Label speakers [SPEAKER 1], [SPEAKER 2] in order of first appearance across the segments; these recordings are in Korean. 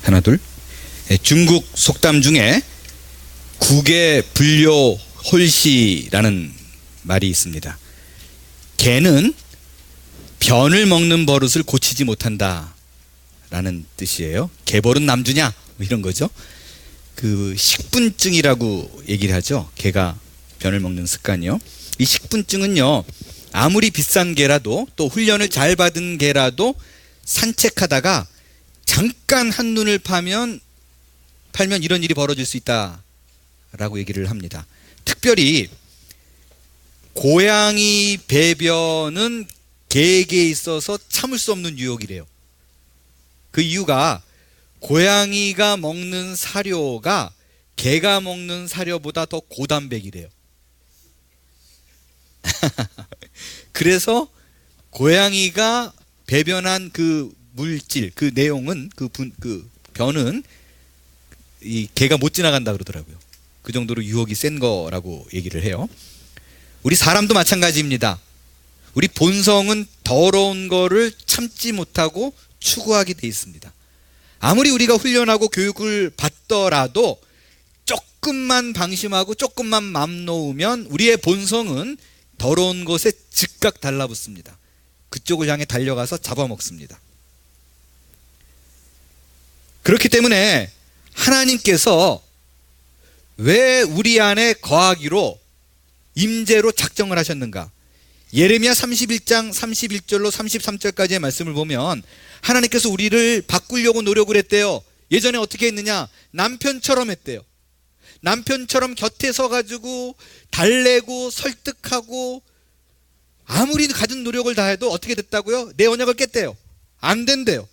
[SPEAKER 1] 하나 둘. 중국 속담 중에 국의 불교 홀시라는 말이 있습니다. 개는 변을 먹는 버릇을 고치지 못한다 라는 뜻이에요. 개버릇 남주냐 뭐 이런 거죠. 그 식분증이라고 얘기를 하죠. 개가 변을 먹는 습관이요. 이 식분증은요, 아무리 비싼 개라도 또 훈련을 잘 받은 개라도 산책하다가 잠깐 한눈을 팔면 이런 일이 벌어질 수 있다라고 얘기를 합니다. 특별히 고양이 배변은 개에게 있어서 참을 수 없는 유혹이래요. 그 이유가 고양이가 먹는 사료가 개가 먹는 사료보다 더 고단백이래요. 그래서 고양이가 배변한 그 물질, 그 내용은, 그 변은 이 개가 못 지나간다 그러더라고요. 그 정도로 유혹이 센 거라고 얘기를 해요. 우리 사람도 마찬가지입니다. 우리 본성은 더러운 거를 참지 못하고 추구하게 돼 있습니다. 아무리 우리가 훈련하고 교육을 받더라도 조금만 방심하고 조금만 맘 놓으면 우리의 본성은 더러운 것에 즉각 달라붙습니다. 그쪽을 향해 달려가서 잡아먹습니다. 그렇기 때문에 하나님께서 왜 우리 안에 거하기로 임재로 작정을 하셨는가? 예레미야 31장 31절로 33절까지의 말씀을 보면 하나님께서 우리를 바꾸려고 노력을 했대요. 예전에 어떻게 했느냐? 남편처럼 했대요. 남편처럼 곁에 서가지고 달래고 설득하고 아무리 가진 노력을 다해도 어떻게 됐다고요? 내 언약을 깼대요. 안 된대요.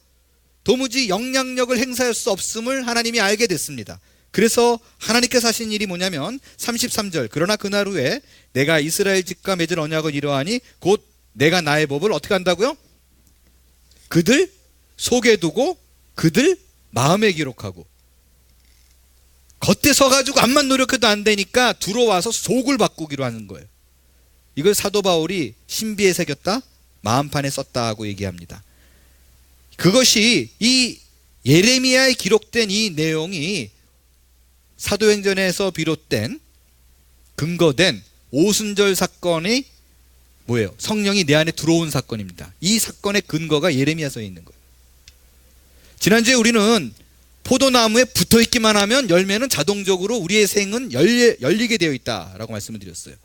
[SPEAKER 1] 도무지 영향력을 행사할 수 없음을 하나님이 알게 됐습니다. 그래서 하나님께서 하신 일이 뭐냐면 33절, 그러나 그날 후에 내가 이스라엘 집과 맺을 언약을 이러하니 곧 내가 나의 법을 어떻게 한다고요? 그들 속에 두고 그들 마음에 기록하고. 겉에 서가지고 암만 노력해도 안 되니까 들어와서 속을 바꾸기로 하는 거예요. 이걸 사도 바울이 신비에 새겼다, 마음판에 썼다 하고 얘기합니다. 그것이 이 예레미야에 기록된 이 내용이 사도행전에서 비롯된 근거된 오순절 사건이 뭐예요? 성령이 내 안에 들어온 사건입니다. 이 사건의 근거가 예레미야서에 있는 거예요. 지난주에 우리는 포도나무에 붙어있기만 하면 열매는 자동적으로 우리의 생은 열리게 되어 있다라고 말씀을 드렸어요.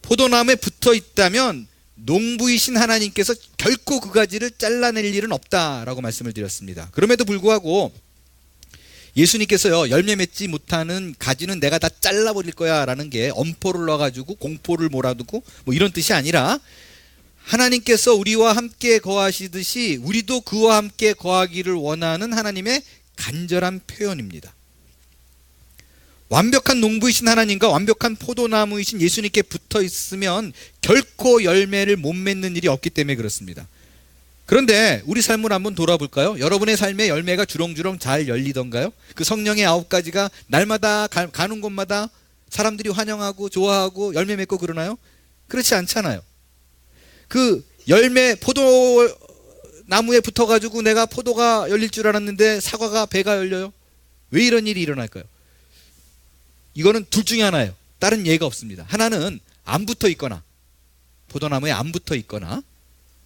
[SPEAKER 1] 포도나무에 붙어있다면 농부이신 하나님께서 결코 그 가지를 잘라낼 일은 없다라고 말씀을 드렸습니다. 그럼에도 불구하고 예수님께서요, 열매 맺지 못하는 가지는 내가 다 잘라버릴 거야 라는 게 엄포를 넣어가지고 공포를 몰아두고 뭐 이런 뜻이 아니라 하나님께서 우리와 함께 거하시듯이 우리도 그와 함께 거하기를 원하는 하나님의 간절한 표현입니다. 완벽한 농부이신 하나님과 완벽한 포도나무이신 예수님께 붙어 있으면 결코 열매를 못 맺는 일이 없기 때문에 그렇습니다. 그런데 우리 삶을 한번 돌아볼까요? 여러분의 삶에 열매가 주렁주렁 잘 열리던가요? 그 성령의 9가지가 날마다 가는 곳마다 사람들이 환영하고 좋아하고 열매 맺고 그러나요? 그렇지 않잖아요. 그 열매, 포도나무에 붙어가지고 내가 포도가 열릴 줄 알았는데 사과가 배가 열려요? 왜 이런 일이 일어날까요? 이거는 둘 중에 하나예요. 다른 예가 없습니다. 하나는 안 붙어 있거나, 포도나무에 안 붙어 있거나,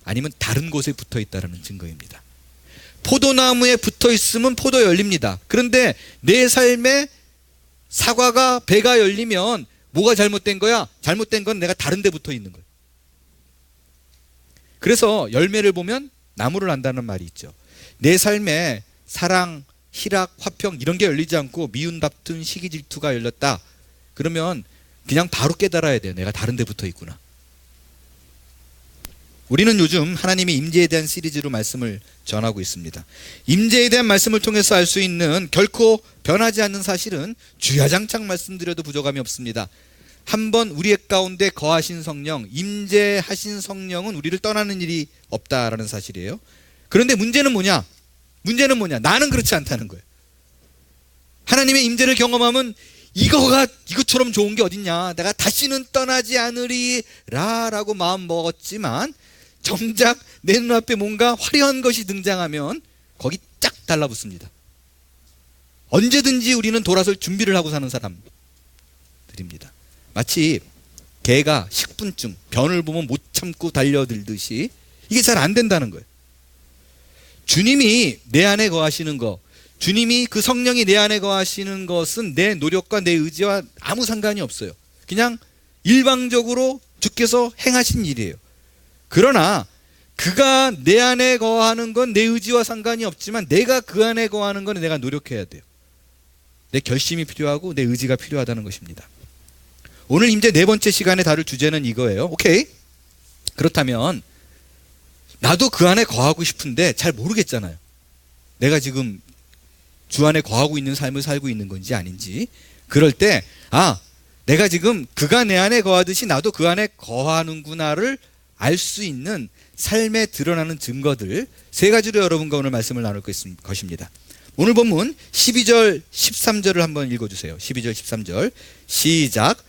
[SPEAKER 1] 아니면 다른 곳에 붙어 있다는 증거입니다. 포도나무에 붙어 있으면 포도 열립니다. 그런데 내 삶에 사과가 배가 열리면 뭐가 잘못된 거야? 잘못된 건 내가 다른 데 붙어 있는 거예요. 그래서 열매를 보면 나무를 안다는 말이 있죠. 내 삶에 사랑, 희락, 화평 이런 게 열리지 않고 미운, 다툼, 시기, 질투가 열렸다. 그러면 그냥 바로 깨달아야 돼요. 내가 다른 데 붙어 있구나. 우리는 요즘 하나님의 임재에 대한 시리즈로 말씀을 전하고 있습니다. 임재에 대한 말씀을 통해서 알 수 있는 결코 변하지 않는 사실은 주야장창 말씀드려도 부족함이 없습니다. 한번 우리의 가운데 거하신 성령, 임재하신 성령은 우리를 떠나는 일이 없다라는 사실이에요. 그런데 문제는 뭐냐? 나는 그렇지 않다는 거예요. 하나님의 임재를 경험하면 이것처럼 좋은 게 어딨냐? 내가 다시는 떠나지 않으리라 라고 마음 먹었지만 정작 내 눈앞에 뭔가 화려한 것이 등장하면 거기 쫙 달라붙습니다. 언제든지 우리는 돌아설 준비를 하고 사는 사람들입니다. 마치 개가 식분증, 변을 보면 못 참고 달려들듯이 이게 잘 안 된다는 거예요. 주님이 내 안에 거하시는 거, 주님이 그 성령이 내 안에 거하시는 것은 내 노력과 내 의지와 아무 상관이 없어요. 그냥 일방적으로 주께서 행하신 일이에요. 그러나 그가 내 안에 거하는 건 내 의지와 상관이 없지만 내가 그 안에 거하는 건 내가 노력해야 돼요. 내 결심이 필요하고 내 의지가 필요하다는 것입니다. 오늘 이제 네 번째 시간에 다룰 주제는 이거예요. 오케이? 그렇다면 나도 그 안에 거하고 싶은데 잘 모르겠잖아요. 내가 지금 주 안에 거하고 있는 삶을 살고 있는 건지 아닌지. 그럴 때 내가 지금 그가 내 안에 거하듯이 나도 그 안에 거하는구나를 알 수 있는 삶에 드러나는 증거들 세 가지로 여러분과 오늘 말씀을 나눌 것입니다. 오늘 본문 12절 13절을 한번 읽어주세요. 12절 13절 시작.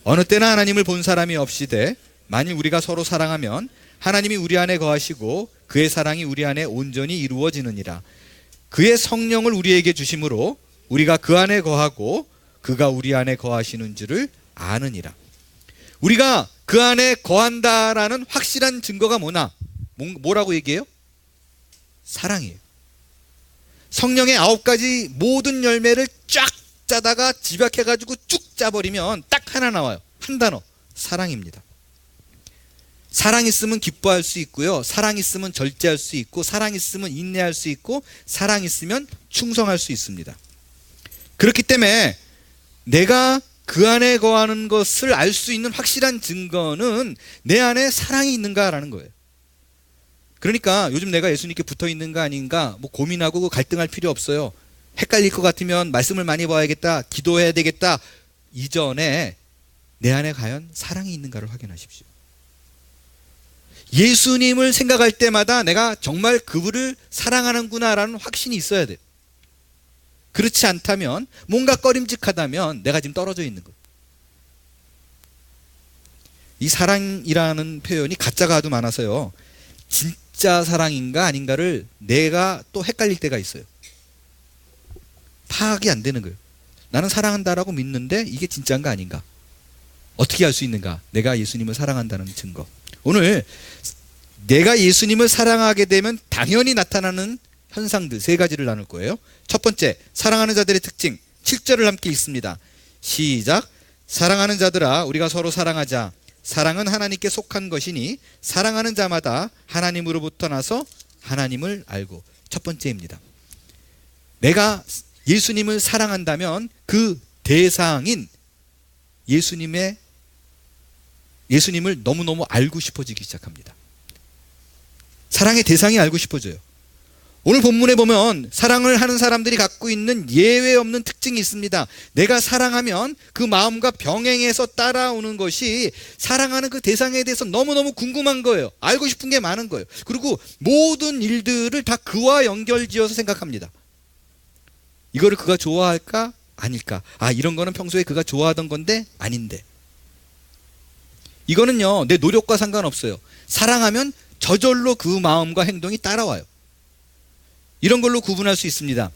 [SPEAKER 1] 어느 때나 하나님을 본 사람이 없이되 만일 우리가 서로 사랑하면 하나님이 우리 안에 거하시고 그의 사랑이 우리 안에 온전히 이루어지느니라. 그의 성령을 우리에게 주심으로 우리가 그 안에 거하고 그가 우리 안에 거하시는 줄을 아느니라. 우리가 그 안에 거한다라는 확실한 증거가 뭐라고 얘기해요? 사랑이에요. 성령의 9가지 모든 열매를 쫙 짜다가 집약해가지고 쭉 짜버리면 딱 하나 나와요. 한 단어, 사랑입니다. 사랑 있으면 기뻐할 수 있고요. 사랑 있으면 절제할 수 있고, 사랑 있으면 인내할 수 있고, 사랑 있으면 충성할 수 있습니다. 그렇기 때문에 내가 그 안에 거하는 것을 알 수 있는 확실한 증거는 내 안에 사랑이 있는가라는 거예요. 그러니까 요즘 내가 예수님께 붙어 있는가 아닌가 고민하고 갈등할 필요 없어요. 헷갈릴 것 같으면 말씀을 많이 봐야겠다, 기도해야 되겠다 이전에 내 안에 과연 사랑이 있는가를 확인하십시오. 예수님을 생각할 때마다 내가 정말 그분을 사랑하는구나라는 확신이 있어야 돼요. 그렇지 않다면, 뭔가 꺼림직하다면 내가 지금 떨어져 있는 거예요. 이 사랑이라는 표현이 가짜가 아주 많아서요, 진짜 사랑인가 아닌가를 내가 또 헷갈릴 때가 있어요. 파악이 안 되는 거예요. 나는 사랑한다라고 믿는데 이게 진짜인가 아닌가? 어떻게 알 수 있는가? 내가 예수님을 사랑한다는 증거. 오늘 내가 예수님을 사랑하게 되면 당연히 나타나는 현상들 세 가지를 나눌 거예요. 첫 번째, 사랑하는 자들의 특징. 7절을 함께 읽습니다. 시작. 사랑하는 자들아, 우리가 서로 사랑하자. 사랑은 하나님께 속한 것이니 사랑하는 자마다 하나님으로부터 나서 하나님을 알고. 첫 번째입니다. 내가 예수님을 사랑한다면 그 대상인 예수님을 너무너무 알고 싶어지기 시작합니다. 사랑의 대상이 알고 싶어져요. 오늘 본문에 보면 사랑을 하는 사람들이 갖고 있는 예외 없는 특징이 있습니다. 내가 사랑하면 그 마음과 병행해서 따라오는 것이 사랑하는 그 대상에 대해서 너무너무 궁금한 거예요. 알고 싶은 게 많은 거예요. 그리고 모든 일들을 다 그와 연결지어서 생각합니다. 이거를 그가 좋아할까? 아닐까? 이런 거는 평소에 그가 좋아하던 건데 아닌데. 이거는요, 내 노력과 상관없어요. 사랑하면 저절로 그 마음과 행동이 따라와요. 이런 걸로 구분할 수 있습니다.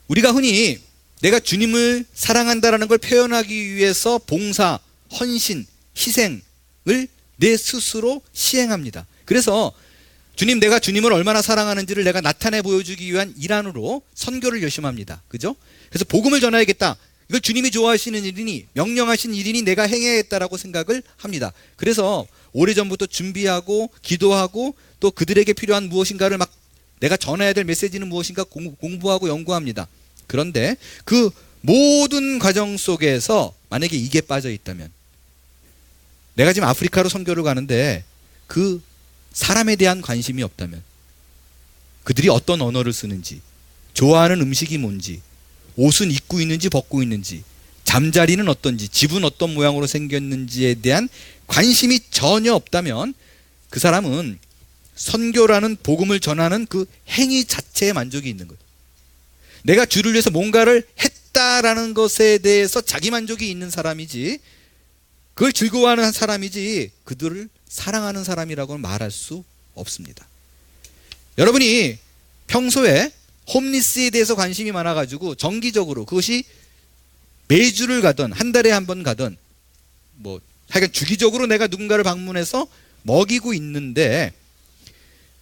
[SPEAKER 1] 우리가 흔히 내가 주님을 사랑한다라는 걸 표현하기 위해서 봉사, 헌신, 희생을 내 스스로 시행합니다. 그래서 내가 주님을 얼마나 사랑하는지를 내가 나타내 보여주기 위한 일환으로 선교를 열심히 합니다. 그죠? 그래서 복음을 전해야겠다. 이걸 주님이 좋아하시는 일이니, 명령하신 일이니 내가 행해야겠다라고 생각을 합니다. 그래서 오래전부터 준비하고 기도하고 또 그들에게 필요한 무엇인가를 내가 전해야 될 메시지는 무엇인가 공부하고 연구합니다. 그런데 그 모든 과정 속에서 만약에 이게 빠져 있다면, 내가 지금 아프리카로 선교를 가는데 그 사람에 대한 관심이 없다면, 그들이 어떤 언어를 쓰는지, 좋아하는 음식이 뭔지, 옷은 입고 있는지 벗고 있는지, 잠자리는 어떤지, 집은 어떤 모양으로 생겼는지에 대한 관심이 전혀 없다면 그 사람은 선교라는 복음을 전하는 그 행위 자체에 만족이 있는 거예요. 내가 주를 위해서 뭔가를 했다라는 것에 대해서 자기 만족이 있는 사람이지, 그걸 즐거워하는 사람이지 그들을 사랑하는 사람이라고는 말할 수 없습니다. 여러분이 평소에 홈리스에 대해서 관심이 많아가지고 정기적으로 그것이 매주를 가든 한 달에 한 번 가든 뭐 하여간 주기적으로 내가 누군가를 방문해서 먹이고 있는데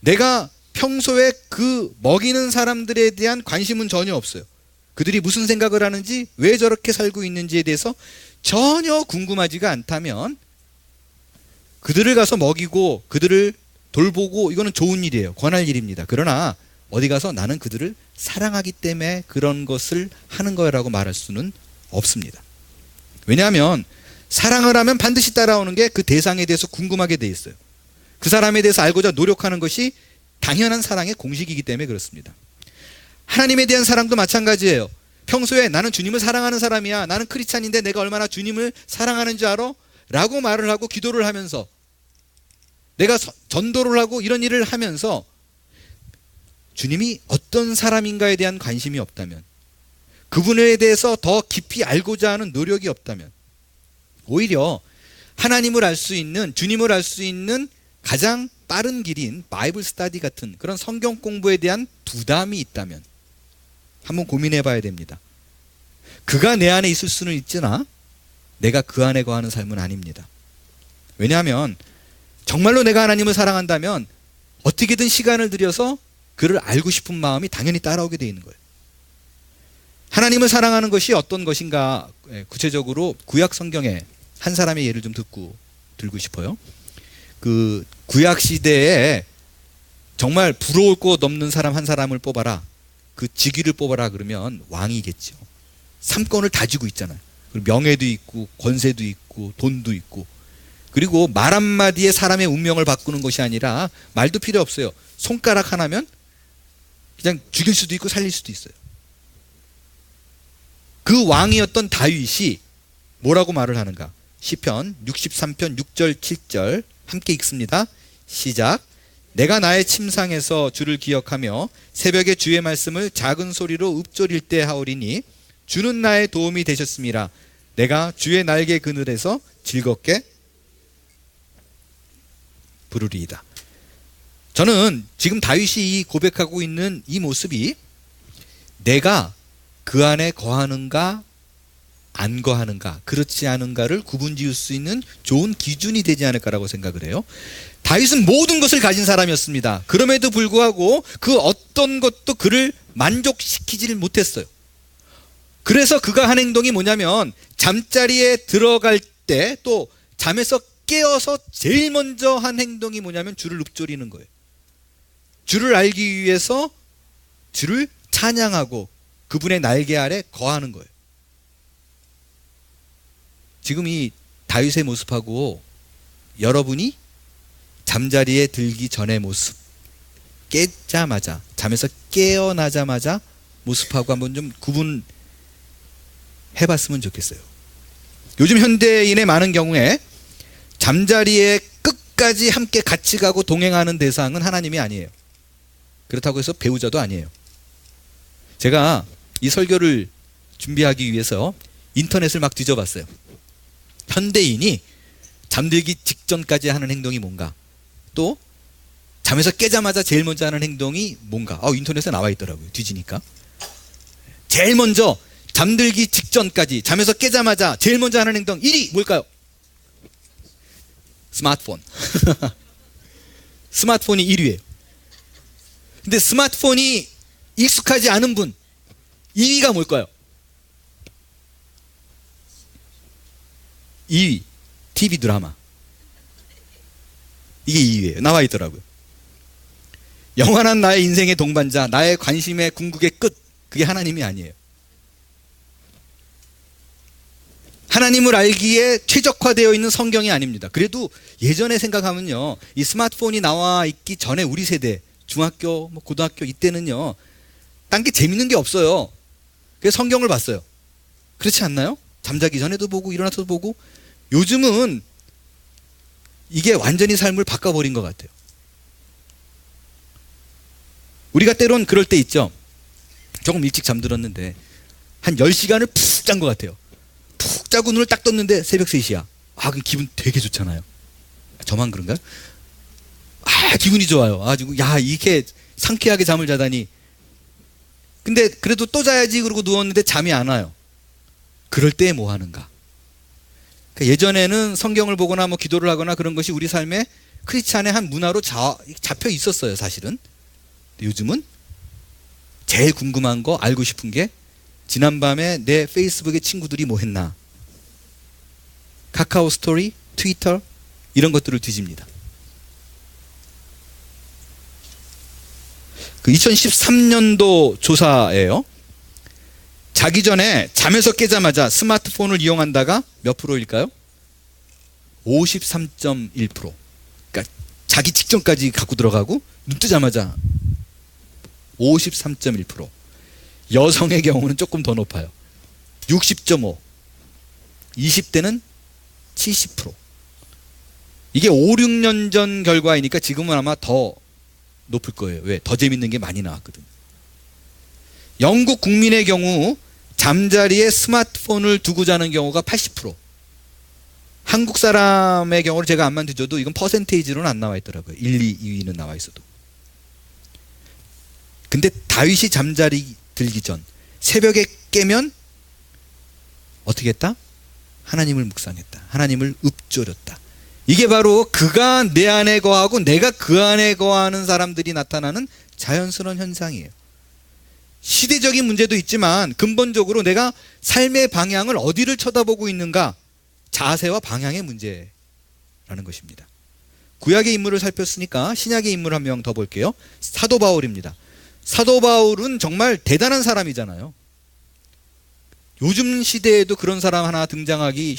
[SPEAKER 1] 내가 평소에 그 먹이는 사람들에 대한 관심은 전혀 없어요. 그들이 무슨 생각을 하는지 왜 저렇게 살고 있는지에 대해서 전혀 궁금하지가 않다면 그들을 가서 먹이고 그들을 돌보고 이거는 좋은 일이에요. 권할 일입니다. 그러나 어디 가서 나는 그들을 사랑하기 때문에 그런 것을 하는 거라고 말할 수는 없습니다. 왜냐하면 사랑을 하면 반드시 따라오는 게 그 대상에 대해서 궁금하게 돼 있어요. 그 사람에 대해서 알고자 노력하는 것이 당연한 사랑의 공식이기 때문에 그렇습니다. 하나님에 대한 사랑도 마찬가지예요. 평소에 나는 주님을 사랑하는 사람이야. 나는 크리스찬인데 내가 얼마나 주님을 사랑하는 줄 알아? 라고 말을 하고 기도를 하면서 내가 전도를 하고 이런 일을 하면서 주님이 어떤 사람인가에 대한 관심이 없다면 그분에 대해서 더 깊이 알고자 하는 노력이 없다면 오히려 하나님을 알 수 있는 주님을 알 수 있는 가장 빠른 길인 바이블 스터디 같은 그런 성경 공부에 대한 부담이 있다면 한번 고민해 봐야 됩니다. 그가 내 안에 있을 수는 있으나 내가 그 안에 거하는 삶은 아닙니다. 왜냐하면 정말로 내가 하나님을 사랑한다면 어떻게든 시간을 들여서 그를 알고 싶은 마음이 당연히 따라오게 되어 있는 거예요. 하나님을 사랑하는 것이 어떤 것인가 구체적으로 구약 성경에 한 사람의 예를 좀 들고 싶어요. 그 구약 시대에 정말 부러울 것 없는 사람 한 사람을 뽑아라. 그 직위를 뽑아라 그러면 왕이겠죠. 삼권을 다 쥐고 있잖아요. 그리고 명예도 있고 권세도 있고 돈도 있고 그리고 말 한마디에 사람의 운명을 바꾸는 것이 아니라 말도 필요 없어요. 손가락 하나면 그냥 죽일 수도 있고 살릴 수도 있어요. 그 왕이었던 다윗이 뭐라고 말을 하는가? 시편 63편 6절 7절 함께 읽습니다. 시작. 내가 나의 침상에서 주를 기억하며 새벽에 주의 말씀을 작은 소리로 읊조릴 때 하오리니 주는 나의 도움이 되셨음이라. 내가 주의 날개 그늘에서 즐겁게 부르리이다. 저는 지금 다윗이 고백하고 있는 이 모습이 내가 그 안에 거하는가 안 거하는가 그렇지 않은가를 구분지을 수 있는 좋은 기준이 되지 않을까라고 생각을 해요. 다윗은 모든 것을 가진 사람이었습니다. 그럼에도 불구하고 그 어떤 것도 그를 만족시키지를 못했어요. 그래서 그가 한 행동이 뭐냐면 잠자리에 들어갈 때 또 잠에서 깨어서 제일 먼저 한 행동이 뭐냐면 주를 읊조리는 거예요. 주를 알기 위해서 주를 찬양하고 그분의 날개 아래 거하는 거예요. 지금 이 다윗의 모습하고 여러분이 잠자리에 들기 전의 모습, 깨자마자 잠에서 깨어나자마자 모습하고 한번 좀 구분해봤으면 좋겠어요. 요즘 현대인의 많은 경우에 잠자리에 끝까지 함께 같이 가고 동행하는 대상은 하나님이 아니에요. 그렇다고 해서 배우자도 아니에요. 제가 이 설교를 준비하기 위해서 인터넷을 막 뒤져봤어요. 현대인이 잠들기 직전까지 하는 행동이 뭔가, 또 잠에서 깨자마자 제일 먼저 하는 행동이 뭔가. 인터넷에 나와 있더라고요. 뒤지니까 제일 먼저 잠들기 직전까지 잠에서 깨자마자 제일 먼저 하는 행동 1위 뭘까요? 스마트폰. 스마트폰이 1위예요. 근데 스마트폰이 익숙하지 않은 분 2위가 뭘까요? 2위 TV 드라마. 이게 2위예요. 나와 있더라고요. 영원한 나의 인생의 동반자, 나의 관심의 궁극의 끝, 그게 하나님이 아니에요. 하나님을 알기에 최적화되어 있는 성경이 아닙니다. 그래도 예전에 생각하면요, 이 스마트폰이 나와 있기 전에 우리 세대 중학교, 고등학교 이때는요, 딴 게 재밌는 게 없어요. 그래서 성경을 봤어요. 그렇지 않나요? 잠자기 전에도 보고 일어나서도 보고. 요즘은 이게 완전히 삶을 바꿔버린 것 같아요. 우리가 때론 그럴 때 있죠. 조금 일찍 잠들었는데 한 10시간을 푹 잔 것 같아요. 푹 자고 눈을 딱 떴는데 새벽 3시야. 그럼 기분 되게 좋잖아요. 저만 그런가요? 기분이 좋아요. 이렇게 상쾌하게 잠을 자다니. 근데 그래도 또 자야지 그러고 누웠는데 잠이 안 와요. 그럴 때 뭐 하는가? 그러니까 예전에는 성경을 보거나 뭐 기도를 하거나 그런 것이 우리 삶에 크리스찬의 한 문화로 잡혀 있었어요, 사실은. 요즘은 제일 궁금한 거, 알고 싶은 게 지난밤에 내 페이스북에 친구들이 뭐 했나, 카카오 스토리, 트위터 이런 것들을 뒤집니다. 그 2013년도 조사예요. 자기 전에 잠에서 깨자마자 스마트폰을 이용한다가 몇 프로일까요? 53.1%. 그러니까 자기 직전까지 갖고 들어가고 눈 뜨자마자 53.1%. 여성의 경우는 조금 더 높아요. 60.5. 20대는 70%. 이게 5, 6년 전 결과이니까 지금은 아마 더 높을 거예요. 왜? 더 재밌는 게 많이 나왔거든요. 영국 국민의 경우 잠자리에 스마트폰을 두고 자는 경우가 80%. 한국 사람의 경우를 제가 안만 뒤져도 이건 퍼센테이지로는 안 나와 있더라고요. 1, 2, 2위는 나와 있어도. 근데 다윗이 잠자리 들기 전 새벽에 깨면 어떻게 했다? 하나님을 묵상했다. 하나님을 읊조렸다. 이게 바로 그가 내 안에 거하고 내가 그 안에 거하는 사람들이 나타나는 자연스러운 현상이에요. 시대적인 문제도 있지만 근본적으로 내가 삶의 방향을 어디를 쳐다보고 있는가, 자세와 방향의 문제라는 것입니다. 구약의 인물을 살폈으니까 신약의 인물 한 명 더 볼게요. 사도 바울입니다. 사도 바울은 정말 대단한 사람이잖아요. 요즘 시대에도 그런 사람 하나 등장하기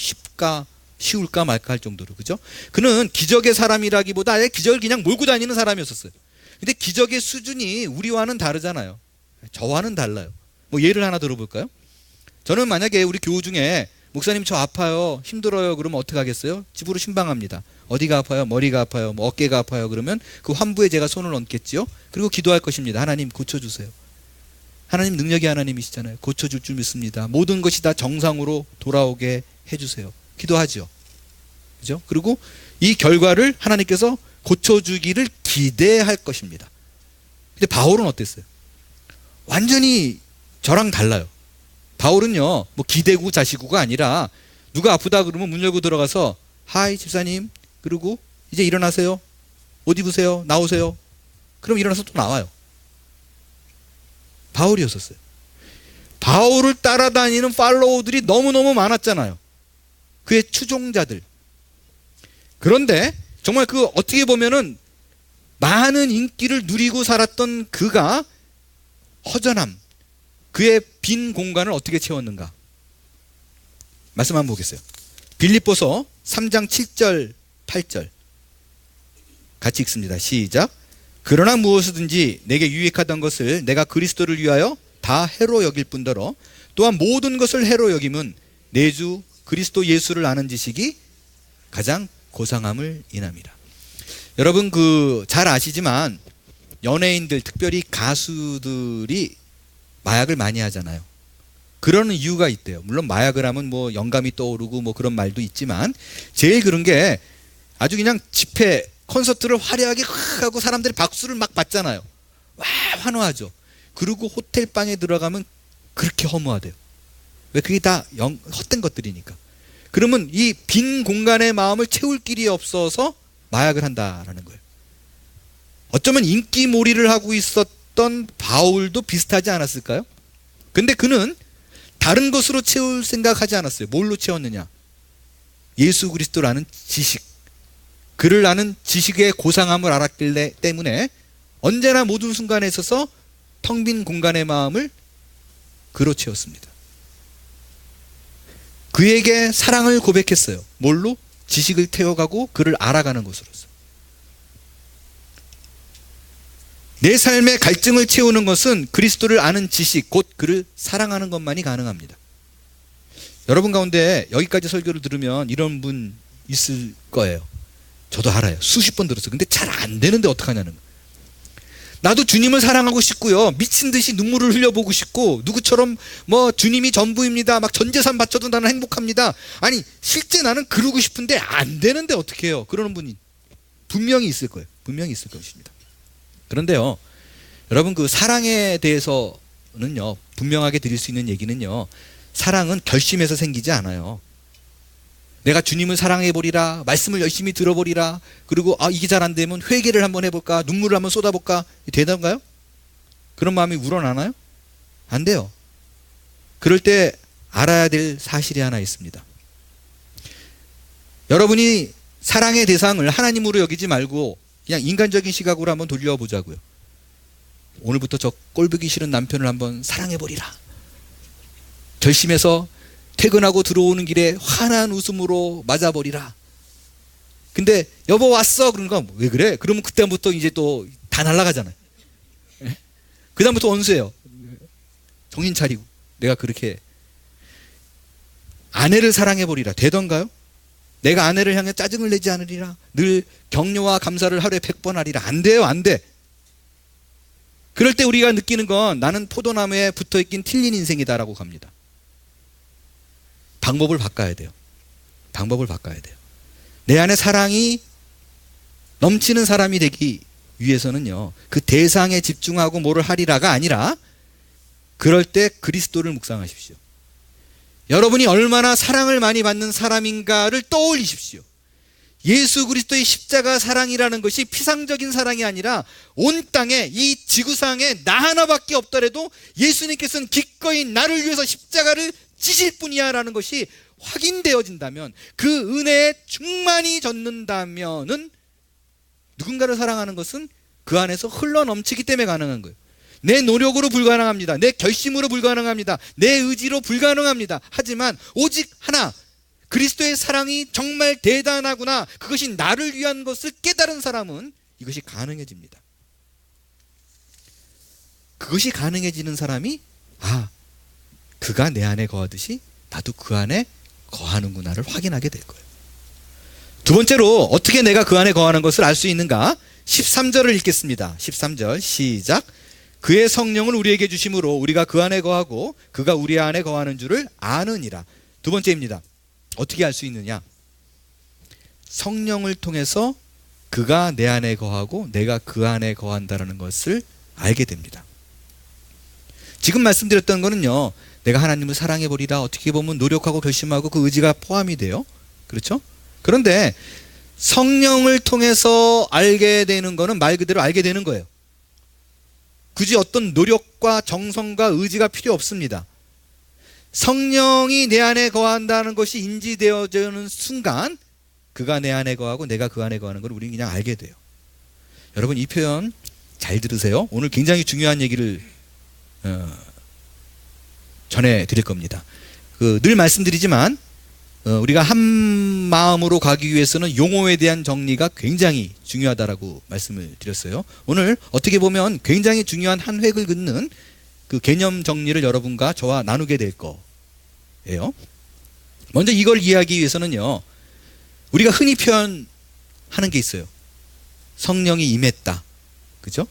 [SPEAKER 1] 쉬울까 말까 할 정도로, 그죠? 그는 기적의 사람이라기보다 아예 기적을 그냥 몰고 다니는 사람이었었어요. 근데 기적의 수준이 우리와는 다르잖아요. 저와는 달라요. 뭐 예를 하나 들어볼까요? 저는 만약에 우리 교우 중에 목사님 저 아파요, 힘들어요 그러면 어떻게 하겠어요? 집으로 신방합니다. 어디가 아파요? 머리가 아파요? 뭐 어깨가 아파요? 그러면 그 환부에 제가 손을 얹겠지요. 그리고 기도할 것입니다. 하나님 고쳐주세요. 하나님 능력의 하나님이시잖아요. 고쳐줄 줄 믿습니다. 모든 것이 다 정상으로 돌아오게 해주세요. 기도하죠. 그죠? 그리고 이 결과를 하나님께서 고쳐주기를 기대할 것입니다. 근데 바울은 어땠어요? 완전히 저랑 달라요. 바울은요, 뭐 기대고 자시고가 아니라 누가 아프다 그러면 문 열고 들어가서 하이 집사님, 그리고 이제 일어나세요. 옷 입으세요. 나오세요. 그럼 일어나서 또 나와요. 바울이었었어요. 바울을 따라다니는 팔로우들이 너무너무 많았잖아요. 그의 추종자들. 그런데 정말 그 어떻게 보면은 많은 인기를 누리고 살았던 그가 허전함, 그의 빈 공간을 어떻게 채웠는가? 말씀 한번 보겠어요. 빌립보서 3장 7절 8절 같이 읽습니다. 시작. 그러나 무엇이든지 내게 유익하던 것을 내가 그리스도를 위하여 다 해로 여길 뿐더러 또한 모든 것을 해로 여김은 내 주 그리스도 예수를 아는 지식이 가장 고상함을 인함이라. 여러분 잘 아시지만 연예인들, 특별히 가수들이 마약을 많이 하잖아요. 그러는 이유가 있대요. 물론 마약을 하면 뭐 영감이 떠오르고 뭐 그런 말도 있지만 제일 그런 게 아주 그냥 집회 콘서트를 화려하게 하고 사람들이 박수를 막 받잖아요. 와, 환호하죠. 그리고 호텔 방에 들어가면 그렇게 허무하대요. 왜? 그게 다 헛된 것들이니까. 그러면 이 빈 공간의 마음을 채울 길이 없어서 마약을 한다라는 거예요. 어쩌면 인기몰이를 하고 있었던 바울도 비슷하지 않았을까요? 근데 그는 다른 것으로 채울 생각하지 않았어요. 뭘로 채웠느냐? 예수 그리스도를 아는 지식, 그를 아는 지식의 고상함을 알았기 때문에 언제나 모든 순간에 있어서 텅 빈 공간의 마음을 그로 채웠습니다. 그에게 사랑을 고백했어요. 뭘로? 지식을 태워가고 그를 알아가는 것으로서. 내 삶의 갈증을 채우는 것은 그리스도를 아는 지식, 곧 그를 사랑하는 것만이 가능합니다. 여러분 가운데 여기까지 설교를 들으면 이런 분 있을 거예요. 저도 알아요. 수십 번 들었어요. 근데 잘 안 되는데 어떡하냐는 거예요. 나도 주님을 사랑하고 싶고요. 미친 듯이 눈물을 흘려보고 싶고 누구처럼 뭐 주님이 전부입니다. 막 전 재산 바쳐도 나는 행복합니다. 아니 실제 나는 그러고 싶은데 안 되는데 어떻게 해요? 그러는 분이 분명히 있을 거예요. 분명히 있을 것입니다. 그런데요, 여러분 그 사랑에 대해서 저는요 분명하게 드릴 수 있는 얘기는요, 사랑은 결심해서 생기지 않아요. 내가 주님을 사랑해보리라, 말씀을 열심히 들어보리라, 그리고 이게 잘 안 되면 회개를 한번 해볼까, 눈물을 한번 쏟아볼까, 되던가요? 그런 마음이 우러나나요? 안 돼요. 그럴 때 알아야 될 사실이 하나 있습니다. 여러분이 사랑의 대상을 하나님으로 여기지 말고 그냥 인간적인 시각으로 한번 돌려보자고요. 오늘부터 저 꼴보기 싫은 남편을 한번 사랑해보리라. 결심해서 퇴근하고 들어오는 길에 환한 웃음으로 맞아버리라. 근데 여보 왔어. 그러니까 왜 그래? 그러면 그때부터 이제 또 다 날아가잖아요. 그 다음부터 원수예요. 정신 차리고 내가 그렇게 아내를 사랑해보리라. 되던가요? 내가 아내를 향해 짜증을 내지 않으리라. 늘 격려와 감사를 하루에 100번 하리라. 안 돼요. 안 돼. 그럴 때 우리가 느끼는 건 나는 포도나무에 붙어있긴 틀린 인생이다라고 갑니다. 방법을 바꿔야 돼요. 방법을 바꿔야 돼요. 내 안에 사랑이 넘치는 사람이 되기 위해서는요, 그 대상에 집중하고 뭐를 하리라가 아니라, 그럴 때 그리스도를 묵상하십시오. 여러분이 얼마나 사랑을 많이 받는 사람인가를 떠올리십시오. 예수 그리스도의 십자가 사랑이라는 것이 피상적인 사랑이 아니라 온 땅에, 이 지구상에 나 하나밖에 없더라도 예수님께서는 기꺼이 나를 위해서 십자가를 지실 뿐이야 라는 것이 확인되어진다면, 그 은혜에 충만히 젖는다면은 누군가를 사랑하는 것은 그 안에서 흘러넘치기 때문에 가능한 거예요. 내 노력으로 불가능합니다. 내 결심으로 불가능합니다. 내 의지로 불가능합니다. 하지만 오직 하나, 그리스도의 사랑이 정말 대단하구나, 그것이 나를 위한 것을 깨달은 사람은 이것이 가능해집니다. 그것이 가능해지는 사람이 그가 내 안에 거하듯이 나도 그 안에 거하는구나를 확인하게 될 거예요. 두 번째로 어떻게 내가 그 안에 거하는 것을 알 수 있는가? 13절을 읽겠습니다. 13절 시작. 그의 성령을 우리에게 주심으로 우리가 그 안에 거하고 그가 우리 안에 거하는 줄을 아느니라. 두 번째입니다. 어떻게 알 수 있느냐? 성령을 통해서 그가 내 안에 거하고 내가 그 안에 거한다는 것을 알게 됩니다. 지금 말씀드렸던 거는요, 내가 하나님을 사랑해보리라, 어떻게 보면 노력하고 결심하고 그 의지가 포함이 돼요. 그렇죠? 그런데 성령을 통해서 알게 되는 거는 말 그대로 알게 되는 거예요. 굳이 어떤 노력과 정성과 의지가 필요 없습니다. 성령이 내 안에 거한다는 것이 인지되어지는 순간 그가 내 안에 거하고 내가 그 안에 거하는 걸 우리는 그냥 알게 돼요. 여러분, 이 표현 잘 들으세요. 오늘 굉장히 중요한 얘기를 전해드릴 겁니다. 늘 말씀드리지만 우리가 한 마음으로 가기 위해서는 용어에 대한 정리가 굉장히 중요하다라고 말씀을 드렸어요. 오늘 어떻게 보면 굉장히 중요한 한 획을 긋는 그 개념 정리를 여러분과 저와 나누게 될 거예요. 먼저 이걸 이해하기 위해서는요, 우리가 흔히 표현하는 게 있어요. 성령이 임했다. 그죠?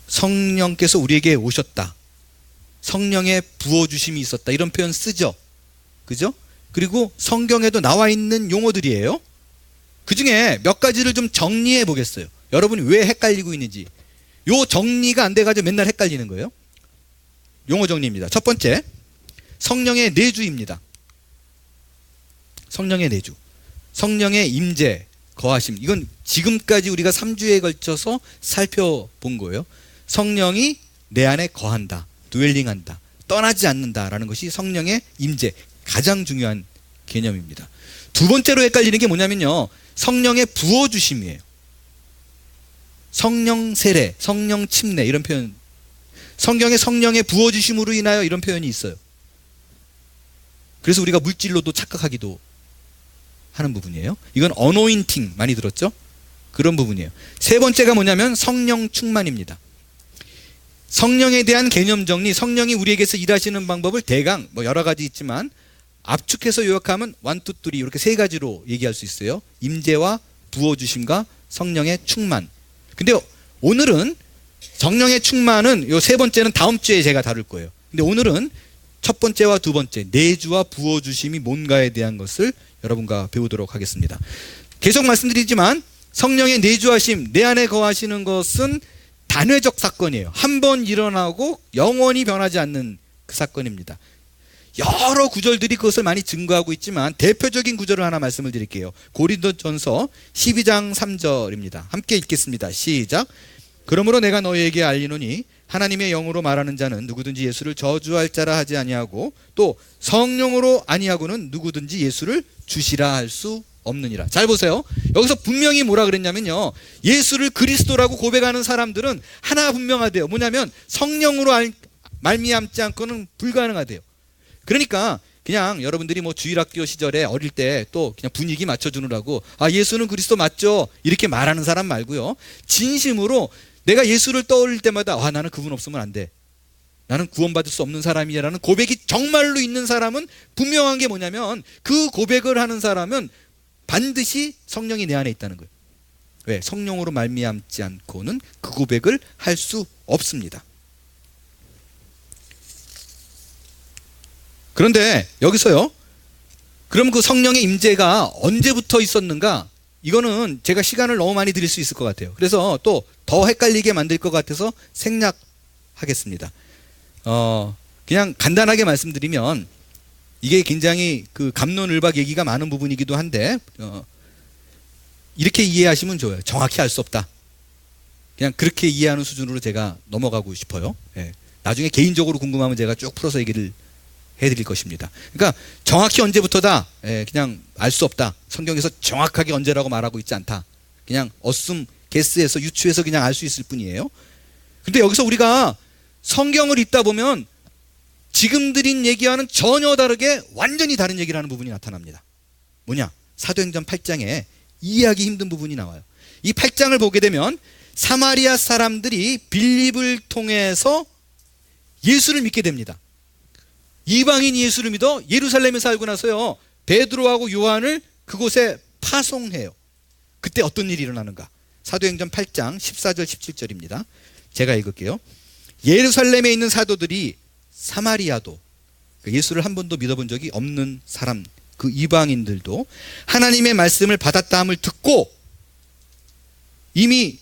[SPEAKER 1] 성령께서 우리에게 오셨다. 성령의 부어주심이 있었다. 이런 표현 쓰죠. 그죠? 그리고 성경에도 나와 있는 용어들이에요. 그 중에 몇 가지를 좀 정리해 보겠어요. 여러분이 왜 헷갈리고 있는지. 요 정리가 안 돼가지고 맨날 헷갈리는 거예요. 용어 정리입니다. 첫 번째, 성령의 내주입니다. 성령의 내주. 성령의 임재, 거하심. 이건 지금까지 우리가 3주에 걸쳐서 살펴본 거예요. 성령이 내 안에 거한다. 드웰링한다. 떠나지 않는다라는 것이 성령의 임재. 가장 중요한 개념입니다. 두 번째로 헷갈리는 게 뭐냐면요, 성령의 부어주심이에요. 성령 세례, 성령 침례, 이런 표현. 성경에 성령의 부어주심으로 인하여 이런 표현이 있어요. 그래서 우리가 물질로도 착각하기도 하는 부분이에요. 이건 어노인팅 많이 들었죠? 그런 부분이에요. 세 번째가 뭐냐면 성령 충만입니다. 성령에 대한 개념 정리, 성령이 우리에게서 일하시는 방법을 대강 여러 가지 있지만 압축해서 요약하면 1, 2, 3 이렇게 세 가지로 얘기할 수 있어요. 임재와 부어주심과 성령의 충만. 근데 오늘은 성령의 충만은 요 세 번째는 다음 주에 제가 다룰 거예요. 근데 오늘은 첫 번째와 두 번째, 내주와 부어주심이 뭔가에 대한 것을 여러분과 배우도록 하겠습니다. 계속 말씀드리지만 성령의 내주하심, 내 안에 거하시는 것은 단회적 사건이에요. 한 번 일어나고 영원히 변하지 않는 그 사건입니다. 여러 구절들이 그것을 많이 증거하고 있지만 대표적인 구절을 하나 말씀을 드릴게요. 고린도전서 12장 3절입니다. 함께 읽겠습니다. 시작. 그러므로 내가 너희에게 알리노니 하나님의 영으로 말하는 자는 누구든지 예수를 저주할 자라 하지 아니하고 또 성령으로 아니하고는 누구든지 예수를 주시라 할 수 없느니라. 잘 보세요. 여기서 분명히 뭐라 그랬냐면요, 예수를 그리스도라고 고백하는 사람들은 하나 분명하대요. 뭐냐면 성령으로 말미암지 않고는 불가능하대요. 그러니까 그냥 여러분들이 뭐 주일학교 시절에 어릴 때 또 그냥 분위기 맞춰주느라고 예수는 그리스도 맞죠 이렇게 말하는 사람 말고요, 진심으로 내가 예수를 떠올릴 때마다 나는 그분 없으면 안 돼, 나는 구원받을 수 없는 사람이라는 고백이 정말로 있는 사람은 분명한 게 뭐냐면, 그 고백을 하는 사람은 반드시 성령이 내 안에 있다는 거예요. 왜? 성령으로 말미암지 않고는 그 고백을 할 수 없습니다. 그런데 여기서요, 그럼 그 성령의 임재가 언제부터 있었는가? 이거는 제가 시간을 너무 많이 드릴 수 있을 것 같아요. 그래서 또 더 헷갈리게 만들 것 같아서 생략하겠습니다. 그냥 간단하게 말씀드리면, 이게 굉장히 그 갑론을박 얘기가 많은 부분이기도 한데, 이렇게 이해하시면 좋아요. 정확히 알 수 없다. 그냥 그렇게 이해하는 수준으로 제가 넘어가고 싶어요. 예. 나중에 개인적으로 궁금하면 제가 쭉 풀어서 얘기를 해드릴 것입니다. 그러니까 정확히 언제부터다, 그냥 알 수 없다. 성경에서 정확하게 언제라고 말하고 있지 않다. 그냥 게스에서 유추해서 그냥 알 수 있을 뿐이에요. 근데 여기서 우리가 성경을 읽다 보면 지금 드린 얘기와는 전혀 다르게 완전히 다른 얘기를 하는 부분이 나타납니다. 뭐냐? 사도행전 8장에 이해하기 힘든 부분이 나와요. 이 8장을 보게 되면 사마리아 사람들이 빌립을 통해서 예수를 믿게 됩니다. 이방인 예수를 믿어 예루살렘에 살고 나서요, 베드로하고 요한을 그곳에 파송해요. 그때 어떤 일이 일어나는가? 사도행전 8장 14절 17절입니다. 제가 읽을게요. 예루살렘에 있는 사도들이 사마리아도, 예수를 한 번도 믿어본 적이 없는 사람, 그 이방인들도 하나님의 말씀을 받았다함을 듣고, 이미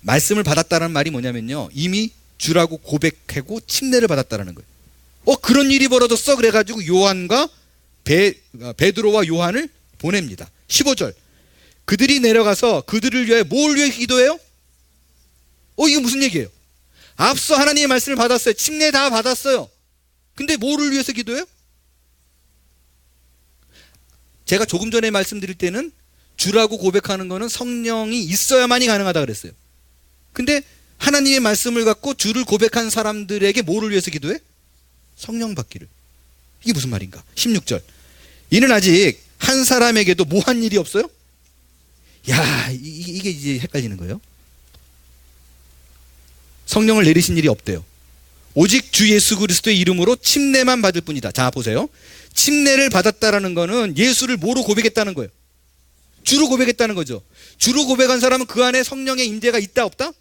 [SPEAKER 1] 말씀을 받았다는 말이 뭐냐면요, 이미 주라고 고백하고 침례를 받았다는 거예요. 그런 일이 벌어졌어. 그래가지고 요한과 베드로와 요한을 보냅니다. 15절. 그들이 내려가서 그들을 위해 뭘 위해 기도해요? 이거 무슨 얘기예요? 앞서 하나님의 말씀을 받았어요. 침례 다 받았어요. 근데 뭐를 위해서 기도해요? 제가 조금 전에 말씀드릴 때는 주라고 고백하는 거는 성령이 있어야만이 가능하다 그랬어요. 근데 하나님의 말씀을 갖고 주를 고백한 사람들에게 뭐를 위해서 기도해? 성령 받기를. 이게 무슨 말인가? 16절. 이는 아직 한 사람에게도 뭐 한 일이 없어요? 이게 이제 헷갈리는 거예요. 성령을 내리신 일이 없대요. 오직 주 예수 그리스도의 이름으로 침례만 받을 뿐이다. 자, 보세요. 침례를 받았다라는 거는 예수를 뭐로 고백했다는 거예요? 주로 고백했다는 거죠. 주로 고백한 사람은 그 안에 성령의 임재가 있다 없다?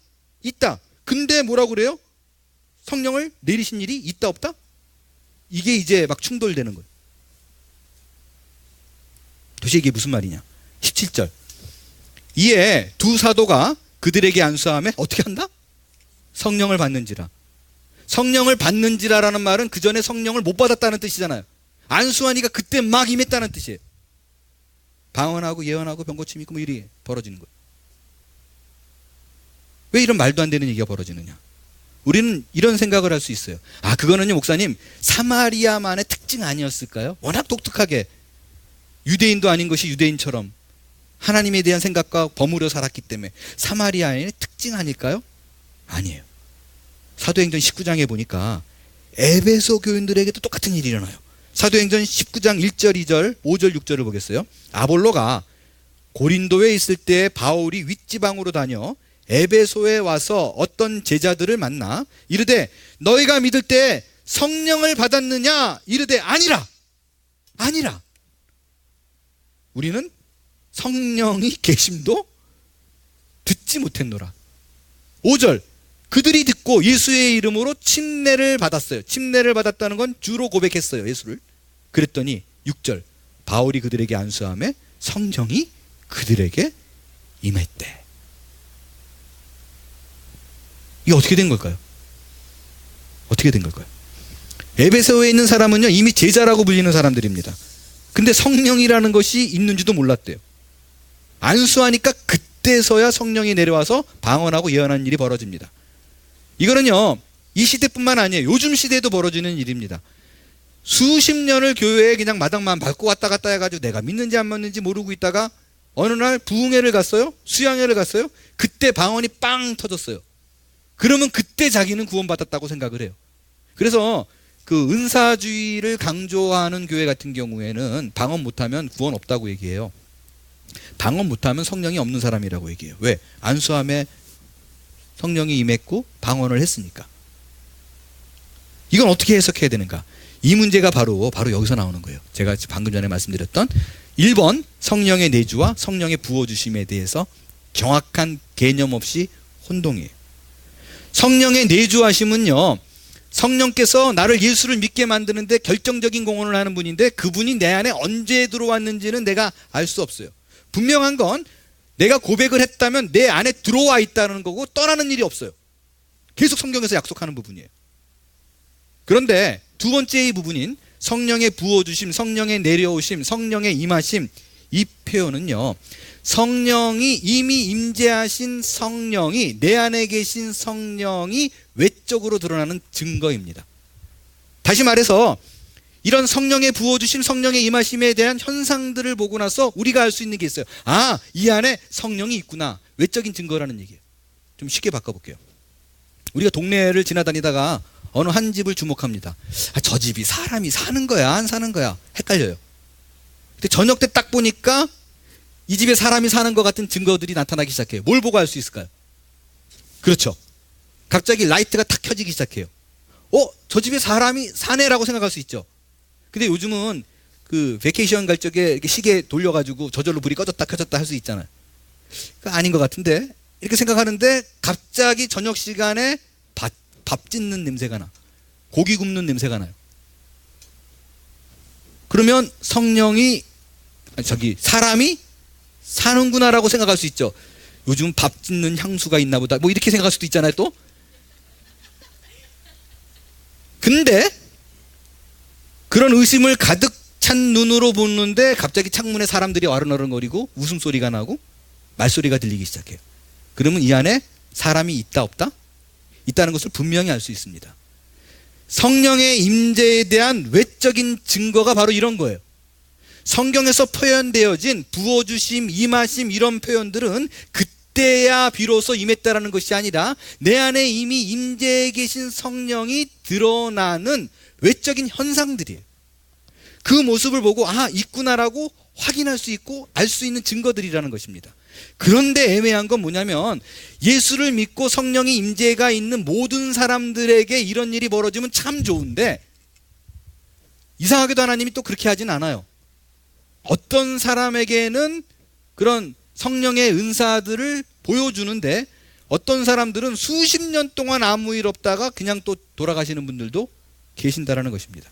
[SPEAKER 1] 있다. 근데 뭐라고 그래요? 성령을 내리신 일이 있다 없다? 이게 이제 막 충돌되는 거예요. 도대체 이게 무슨 말이냐? 17절. 이에 두 사도가 그들에게 안수하며 어떻게 한다? 성령을 받는지라. 성령을 받는지라라는 말은 그 전에 성령을 못 받았다는 뜻이잖아요. 안수하니까 그때 막 임했다는 뜻이에요. 방언하고 예언하고 병고침 있고 뭐 일이 벌어지는 거예요. 왜 이런 말도 안 되는 얘기가 벌어지느냐? 우리는 이런 생각을 할 수 있어요. 그거는요, 목사님, 사마리아만의 특징 아니었을까요? 워낙 독특하게 유대인도 아닌 것이 유대인처럼 하나님에 대한 생각과 버무려 살았기 때문에 사마리아인의 특징 아닐까요? 아니에요. 사도행전 19장에 보니까 에베소 교인들에게도 똑같은 일이 일어나요. 사도행전 19장 1절, 2절, 5절, 6절을 보겠어요. 아볼로가 고린도에 있을 때 바울이 윗지방으로 다녀 에베소에 와서 어떤 제자들을 만나 이르되 너희가 믿을 때 성령을 받았느냐? 이르되 아니라. 우리는 성령이 계심도 듣지 못했노라. 5절. 그들이 듣고 예수의 이름으로 침례를 받았어요. 침례를 받았다는 건 주로 고백했어요, 예수를. 그랬더니 6절. 바울이 그들에게 안수하며 성령이 그들에게 임했대. 이게 어떻게 된 걸까요? 어떻게 된 걸까요? 에베소에 있는 사람은요, 이미 제자라고 불리는 사람들입니다. 근데 성령이라는 것이 있는지도 몰랐대요. 안수하니까 그때서야 성령이 내려와서 방언하고 예언하는 일이 벌어집니다. 이거는요, 이 시대뿐만 아니에요. 요즘 시대에도 벌어지는 일입니다. 수십 년을 교회에 그냥 마당만 밟고 왔다 갔다 해가지고 내가 믿는지 안 믿는지 모르고 있다가 어느 날 부흥회를 갔어요. 수양회를 갔어요. 그때 방언이 빵 터졌어요. 그러면 그때 자기는 구원받았다고 생각을 해요. 그래서 그 은사주의를 강조하는 교회 같은 경우에는 방언 못하면 구원 없다고 얘기해요. 방언 못하면 성령이 없는 사람이라고 얘기해요. 왜? 안수함에 성령이 임했고 방언을 했으니까. 이건 어떻게 해석해야 되는가? 이 문제가 바로 여기서 나오는 거예요. 제가 방금 전에 말씀드렸던 1번 성령의 내주와 성령의 부어주심에 대해서 정확한 개념 없이 혼동이에요. 성령의 내주하심은요, 성령께서 나를 예수를 믿게 만드는데 결정적인 공헌을 하는 분인데 그분이 내 안에 언제 들어왔는지는 내가 알 수 없어요. 분명한 건 내가 고백을 했다면 내 안에 들어와 있다는 거고 떠나는 일이 없어요. 계속 성경에서 약속하는 부분이에요. 그런데 두 번째의 부분인 성령의 부어주심, 성령의 내려오심, 성령의 임하심, 이 표현은요, 성령이 이미 임재하신 성령이, 내 안에 계신 성령이 외적으로 드러나는 증거입니다. 다시 말해서 이런 성령의 부어주심, 성령의 임하심에 대한 현상들을 보고 나서 우리가 알 수 있는 게 있어요. 아, 이 안에 성령이 있구나. 외적인 증거라는 얘기예요. 좀 쉽게 바꿔볼게요. 우리가 동네를 지나다니다가 어느 한 집을 주목합니다. 아, 저 집이 사람이 사는 거야, 안 사는 거야? 헷갈려요. 근데 저녁 때 딱 보니까 이 집에 사람이 사는 것 같은 증거들이 나타나기 시작해요. 뭘 보고 알 수 있을까요? 그렇죠. 갑자기 라이트가 탁 켜지기 시작해요. 저 집에 사람이 사네라고 생각할 수 있죠. 근데 요즘은 그 베케이션 갈 적에 이렇게 시계 돌려가지고 저절로 불이 꺼졌다 켜졌다 할 수 있잖아요. 아닌 것 같은데 이렇게 생각하는데 갑자기 저녁 시간에 밥 짓는 냄새가 나. 고기 굽는 냄새가 나요. 그러면 사람이 사는구나라고 생각할 수 있죠. 요즘 밥 짓는 향수가 있나 보다. 뭐 이렇게 생각할 수도 있잖아요, 또. 근데 그런 의심을 가득 찬 눈으로 보는데 갑자기 창문에 사람들이 어른어른거리고 웃음소리가 나고 말소리가 들리기 시작해요. 그러면 이 안에 사람이 있다 없다? 있다는 것을 분명히 알 수 있습니다. 성령의 임재에 대한 외적인 증거가 바로 이런 거예요. 성경에서 표현되어진 부어주심, 임하심 이런 표현들은 그때야 비로소 임했다라는 것이 아니라 내 안에 이미 임재해 계신 성령이 드러나는 외적인 현상들이에요. 그 모습을 보고 있구나라고 확인할 수 있고 알 수 있는 증거들이라는 것입니다. 그런데 애매한 건 뭐냐면 예수를 믿고 성령이 임재가 있는 모든 사람들에게 이런 일이 벌어지면 참 좋은데 이상하게도 하나님이 또 그렇게 하진 않아요. 어떤 사람에게는 그런 성령의 은사들을 보여주는데 어떤 사람들은 수십 년 동안 아무 일 없다가 그냥 또 돌아가시는 분들도 계신다라는 것입니다.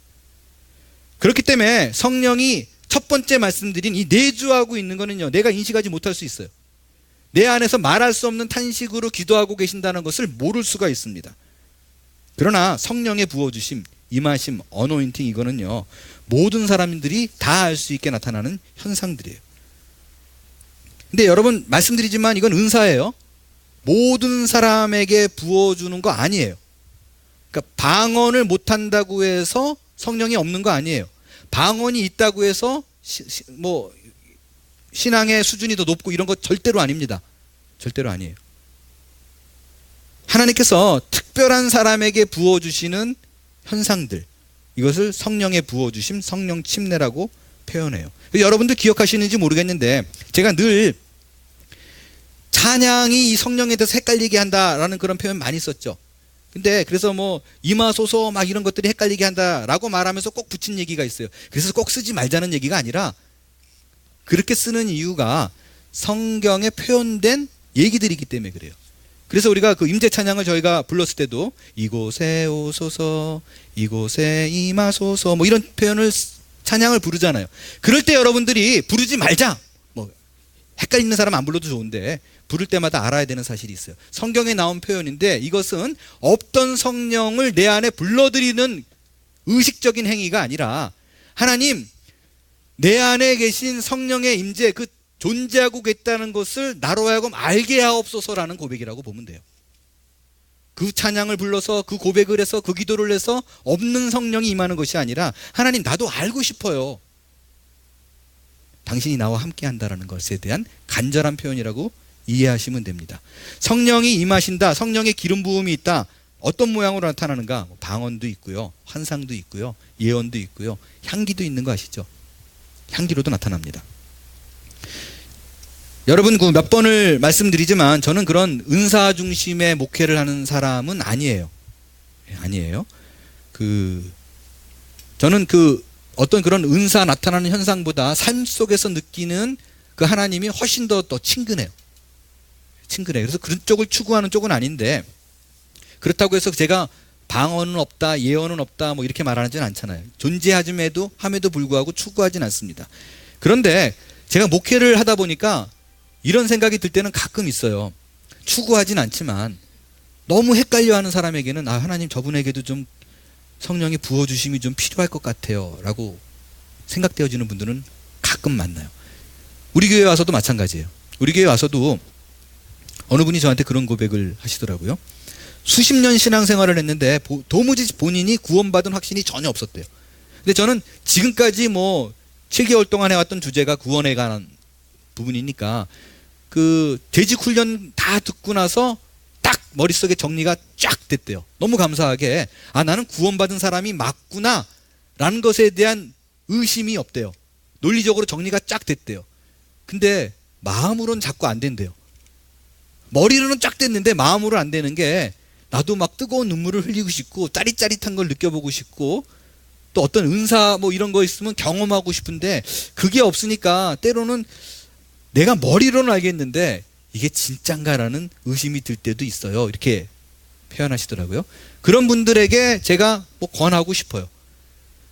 [SPEAKER 1] 그렇기 때문에 성령이 첫 번째 말씀드린 이 내주하고 있는 거는요, 내가 인식하지 못할 수 있어요. 내 안에서 말할 수 없는 탄식으로 기도하고 계신다는 것을 모를 수가 있습니다. 그러나 성령의 부어주심, 임하심, 어노인팅 이거는요, 모든 사람들이 다 알 수 있게 나타나는 현상들이에요. 근데 여러분 말씀드리지만 이건 은사예요. 모든 사람에게 부어주는 거 아니에요. 그러니까 방언을 못한다고 해서 성령이 없는 거 아니에요. 방언이 있다고 해서 신앙의 수준이 더 높고 이런 거 절대로 아닙니다. 절대로 아니에요. 하나님께서 특별한 사람에게 부어주시는 현상들, 이것을 성령의 부어주심, 성령 침례라고 표현해요. 여러분들 기억하시는지 모르겠는데 제가 늘 찬양이 이 성령에 대해서 헷갈리게 한다라는 그런 표현 많이 썼죠. 근데 그래서 임하소서 막 이런 것들이 헷갈리게 한다라고 말하면서 꼭 붙인 얘기가 있어요. 그래서 꼭 쓰지 말자는 얘기가 아니라 그렇게 쓰는 이유가 성경에 표현된 얘기들이기 때문에 그래요. 그래서 우리가 그 임재 찬양을 저희가 불렀을 때도 이곳에 오소서, 이곳에 임하소서 이런 표현을 찬양을 부르잖아요. 그럴 때 여러분들이 부르지 말자 헷갈리는 사람 안 불러도 좋은데 부를 때마다 알아야 되는 사실이 있어요. 성경에 나온 표현인데 이것은 없던 성령을 내 안에 불러들이는 의식적인 행위가 아니라 하나님, 내 안에 계신 성령의 임재, 그 존재하고 계시다는 것을 나로 하여금 알게 하옵소서라는 고백이라고 보면 돼요. 그 찬양을 불러서 그 고백을 해서 그 기도를 해서 없는 성령이 임하는 것이 아니라 하나님, 나도 알고 싶어요. 당신이 나와 함께 한다는 것에 대한 간절한 표현이라고 이해하시면 됩니다. 성령이 임하신다, 성령의 기름 부음이 있다. 어떤 모양으로 나타나는가? 방언도 있고요, 환상도 있고요, 예언도 있고요, 향기도 있는 거 아시죠? 향기로도 나타납니다. 여러분, 그 몇 번을 말씀드리지만 저는 그런 은사 중심의 목회를 하는 사람은 아니에요. 아니에요. 저는 어떤 그런 은사 나타나는 현상보다 삶 속에서 느끼는 그 하나님이 훨씬 더 친근해요. 친근해요. 그래서 그런 쪽을 추구하는 쪽은 아닌데, 그렇다고 해서 제가 방언은 없다, 예언은 없다, 뭐 이렇게 말하지는 않잖아요. 존재함에도 불구하고 추구하진 않습니다. 그런데 제가 목회를 하다 보니까 이런 생각이 들 때는 가끔 있어요. 추구하진 않지만 너무 헷갈려하는 사람에게는 하나님, 저분에게도 좀 성령의 부어주심이 좀 필요할 것 같아요 라고 생각되어지는 분들은 가끔 만나요. 우리 교회 와서도 마찬가지예요. 우리 교회 와서도 어느 분이 저한테 그런 고백을 하시더라고요. 수십 년 신앙생활을 했는데 도무지 본인이 구원받은 확신이 전혀 없었대요. 근데 저는 지금까지 7개월 동안 해왔던 주제가 구원에 관한 부분이니까 그 재직 훈련 다 듣고 나서 딱 머릿속에 정리가 쫙 됐대요. 너무 감사하게 나는 구원받은 사람이 맞구나 라는 것에 대한 의심이 없대요. 논리적으로 정리가 쫙 됐대요. 근데 마음으로는 자꾸 안 된대요. 머리로는 쫙 됐는데 마음으로 안 되는 게, 나도 막 뜨거운 눈물을 흘리고 싶고 짜릿짜릿한 걸 느껴보고 싶고 또 어떤 은사 이런 거 있으면 경험하고 싶은데 그게 없으니까 때로는 내가 머리로는 알겠는데 이게 진짠가라는 의심이 들 때도 있어요. 이렇게 표현하시더라고요. 그런 분들에게 제가 권하고 싶어요.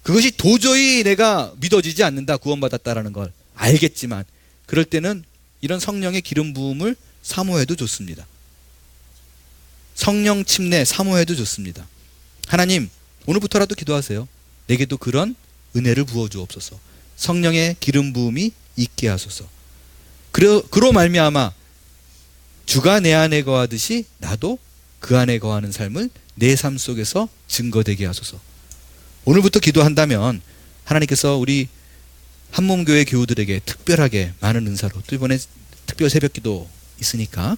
[SPEAKER 1] 그것이 도저히 내가 믿어지지 않는다, 구원받았다라는 걸 알겠지만 그럴 때는 이런 성령의 기름 부음을 사모해도 좋습니다. 성령 침례 사모해도 좋습니다. 하나님, 오늘부터라도 기도하세요. 내게도 그런 은혜를 부어주옵소서. 성령의 기름 부음이 있게 하소서. 그로 말미암아 주가 내 안에 거하듯이 나도 그 안에 거하는 삶을 내 삶 속에서 증거되게 하소서. 오늘부터 기도한다면 하나님께서 우리 한몸교회 교우들에게 특별하게 많은 은사로, 또 이번에 특별 새벽기도 있으니까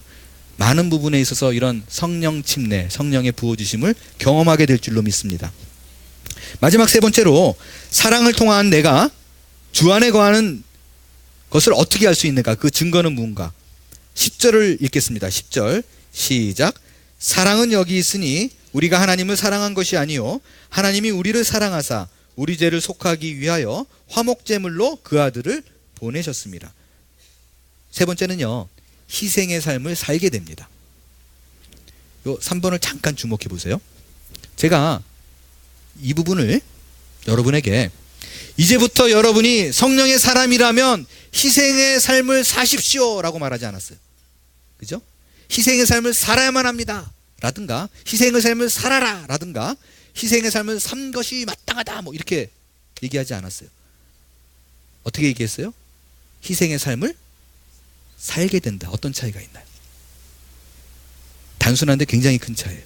[SPEAKER 1] 많은 부분에 있어서 이런 성령 침례, 성령의 부어주심을 경험하게 될 줄로 믿습니다. 마지막 세 번째로, 사랑을 통한 내가 주 안에 거하는 것을 어떻게 할 수 있는가? 그 증거는 무엇인가? 10절을 읽겠습니다. 10절 시작. 사랑은 여기 있으니 우리가 하나님을 사랑한 것이 아니요 하나님이 우리를 사랑하사 우리 죄를 속하기 위하여 화목제물로 그 아들을 보내셨습니다. 세 번째는요, 희생의 삶을 살게 됩니다. 요 3번을 잠깐 주목해 보세요. 제가 이 부분을 여러분에게, 이제부터 여러분이 성령의 사람이라면 희생의 삶을 사십시오 라고 말하지 않았어요. 그죠? 희생의 삶을 살아야만 합니다 라든가, 희생의 삶을 살아라 라든가, 희생의 삶을 산 것이 마땅하다 이렇게 얘기하지 않았어요. 어떻게 얘기했어요? 희생의 삶을 살게 된다. 어떤 차이가 있나요? 단순한데 굉장히 큰 차이예요.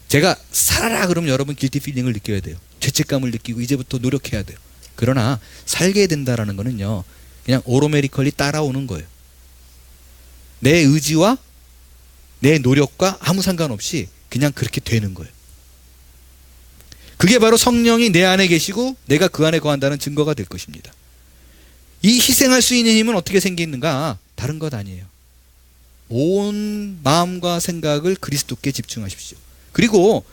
[SPEAKER 1] 제가 살아라 그러면 여러분 길티 필링을 느껴야 돼요. 죄책감을 느끼고 이제부터 노력해야 돼요. 그러나 살게 된다라는 거는요, 그냥 오토매티컬리 따라오는 거예요. 내 의지와 내 노력과 아무 상관없이 그냥 그렇게 되는 거예요. 그게 바로 성령이 내 안에 계시고 내가 그 안에 거한다는 증거가 될 것입니다. 이 희생할 수 있는 힘은 어떻게 생기는가? 다른 것 아니에요. 온 마음과 생각을 그리스도께 집중하십시오. 그리고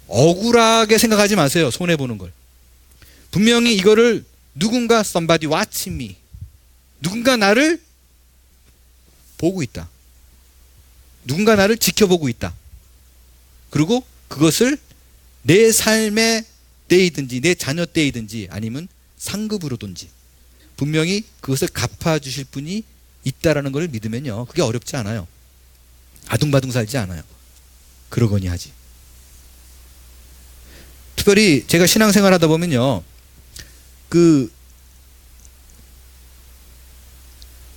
[SPEAKER 1] 억울하게 생각하지 마세요. 손해보는 걸. 분명히 이거를 누군가 somebody watching me, 누군가 나를 보고 있다, 누군가 나를 지켜보고 있다. 그리고 그것을 내 삶의 때이든지 내 자녀 때이든지 아니면 상급으로든지 분명히 그것을 갚아주실 분이 있다라는 걸 믿으면요, 그게 어렵지 않아요. 아둥바둥 살지 않아요. 그러거니 하지. 특별히 제가 신앙생활 하다 보면요, 그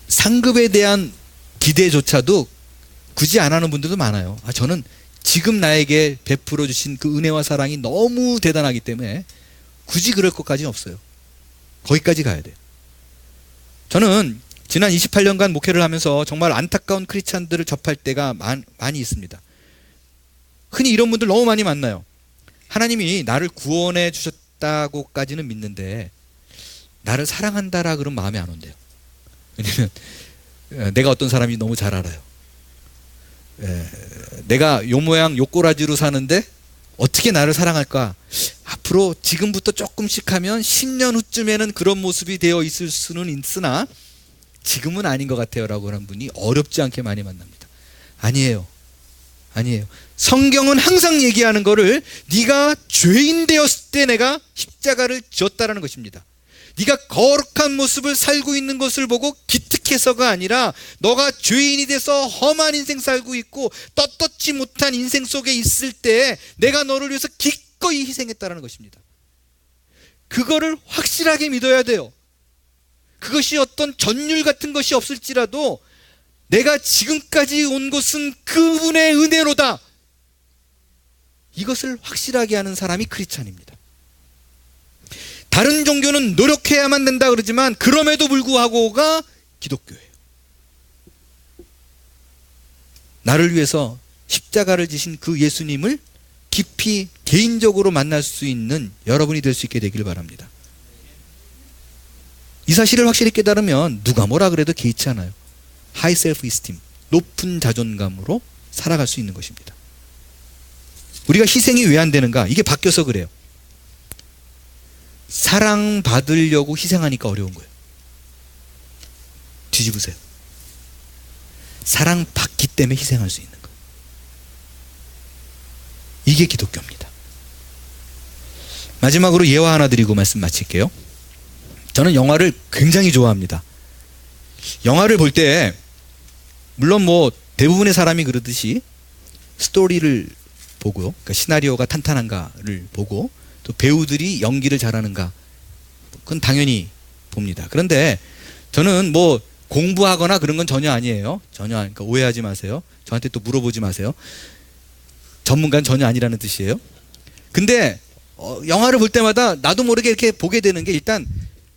[SPEAKER 1] 상급에 대한 기대조차도 굳이 안 하는 분들도 많아요. 저는 지금 나에게 베풀어 주신 그 은혜와 사랑이 너무 대단하기 때문에 굳이 그럴 것까지는 없어요. 거기까지 가야 돼요. 저는 지난 28년간 목회를 하면서 정말 안타까운 크리스찬들을 접할 때가 많이 있습니다. 흔히 이런 분들 너무 많이 만나요. 하나님이 나를 구원해 주셨다고까지는 믿는데 나를 사랑한다라 그러면 마음에 안 온대요. 왜냐면 내가 어떤 사람인지 너무 잘 알아요. 내가 요 모양 요 꼬라지로 사는데 어떻게 나를 사랑할까? 앞으로 지금부터 조금씩 하면 10년 후쯤에는 그런 모습이 되어 있을 수는 있으나 지금은 아닌 것 같아요 라고 하는 분이 어렵지 않게 많이 만납니다. 아니에요. 성경은 항상 얘기하는 거를 네가 죄인 되었을 때 내가 십자가를 지었다라는 것입니다. 네가 거룩한 모습을 살고 있는 것을 보고 기특해서가 아니라 너가 죄인이 돼서 험한 인생 살고 있고 떳떳지 못한 인생 속에 있을 때 내가 너를 위해서 기꺼이 희생했다라는 것입니다. 그거를 확실하게 믿어야 돼요. 그것이 어떤 전율 같은 것이 없을지라도 내가 지금까지 온 것은 그분의 은혜로다. 이것을 확실하게 하는 사람이 크리스찬입니다. 다른 종교는 노력해야만 된다 그러지만 그럼에도 불구하고가 기독교예요. 나를 위해서 십자가를 지신 그 예수님을 깊이 개인적으로 만날 수 있는 여러분이 될 수 있게 되길 바랍니다. 이 사실을 확실히 깨달으면 누가 뭐라 그래도 개의치 않아요. 하이 셀프 이스팀, 높은 자존감으로 살아갈 수 있는 것입니다. 우리가 희생이 왜 안 되는가? 이게 바뀌어서 그래요. 사랑받으려고 희생하니까 어려운 거예요. 뒤집으세요. 사랑받기 때문에 희생할 수 있는 거예요. 이게 기독교입니다. 마지막으로 예화 하나 드리고 말씀 마칠게요. 저는 영화를 굉장히 좋아합니다. 영화를 볼 때 물론 뭐 대부분의 사람이 그러듯이 스토리를 보고요, 그러니까 시나리오가 탄탄한가를 보고 또 배우들이 연기를 잘하는가, 그건 당연히 봅니다. 그런데 저는 뭐 공부하거나 그런 건 전혀 아니에요. 그러니까 오해하지 마세요. 저한테 또 물어보지 마세요. 전문가는 전혀 아니라는 뜻이에요. 근데 영화를 볼 때마다 나도 모르게 이렇게 보게 되는 게 일단